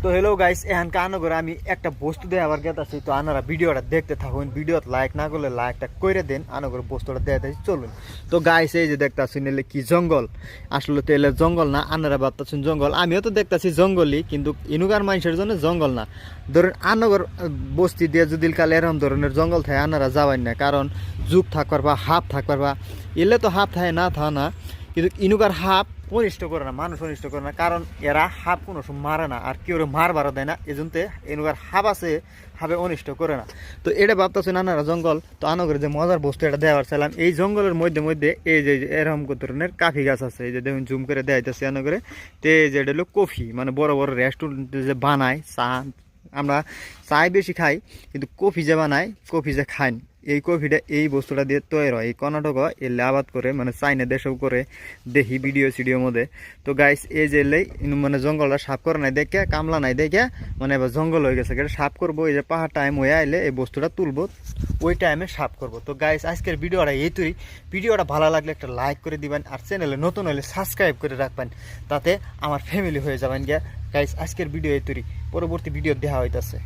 তো hello guys, এখন কানো করে আমি একটা বস্তু দিয়ে আবার গেতাছি। তো আনারা ভিডিওটা দেখতে থাকুন, ভিডিওতে লাইক না করলে লাইকটা করে দেন, আনো করে বস্তুটা দেখাতে চলুন। তো গাইস এই যে দেখতাছেন এলে কি জঙ্গল, আসলে তো এলে জঙ্গল না, আনারা ভাবতাছেন জঙ্গল, আমিও তো দেখতাছি জঙ্গলই, কিন্তু ইনুগার মানুষের জন্য জঙ্গল না। ধরেন আনগর বস্তি দিয়ে যদি কালে এরকম ধরনের জঙ্গল থাকে আনারা যাবেন না, কারণ যুগ থাকবার বা হাফ থাকবার বা এলে তো হাফ থাকে না থা না, কিন্তু ইনুগার হাফ অনিষ্ট করে না, মানুষ অনিষ্ট করে না, কারণ এরা হাফ কোনো সময় মারে না আর কেউ মারবারও দেয় না, এজন্য এনুগার হাফ আছে, হাফে অনিষ্ট করে না। তো এটা ভাবতেছে নানারা জঙ্গল, তো আনগরে যে মজার বস্তু এটা দেওয়ার চাইলাম। এই জঙ্গলের মধ্যে মধ্যে এই যে এরকম ধরনের কাফি গাছ আছে, এই যে দেখুন জুম করে দেখাইতেছে আনগরে। তো এই যে এটা হলো কফি, মানে বড় বড় রেস্টুরেন্টে যে বানায় চা, আমরা চাই বেশি খাই, কিন্তু কফি যে বানায়, কফি যে খাই, এই কফিটা এই বস্তুটা দিয়ে তৈরি হয়। এই কর্ণাটক এলে আবাদ করে, মানে চাইনা দেশেও করে, দেখি ভিডিও সিডিওর মধ্যে। তো গাইস এই যে এলেই মানে জঙ্গলটা সাফ করে নাই দেখে, কামলা নাই দেখে, মানে এবার জঙ্গল হয়ে গেছে, এটা সাফ করবো। এই যে পাহাড় টাইম হয়ে আইলে এই বস্তুটা তুলবো, ওই টাইমে সাফ করবো। তো গাইস আজকের ভিডিওটা এই তৈরি, ভিডিওটা ভালো লাগলে একটা লাইক করে দিবেন, আর চ্যানেলে নতুন হলে সাবস্ক্রাইব করে রাখবেন, তাতে আমার ফ্যামিলি হয়ে যাবেন গিয়া। গাইস আজকের ভিডিও এই তৈরি, পরবর্তী ভিডিও দেখা হইতাছে।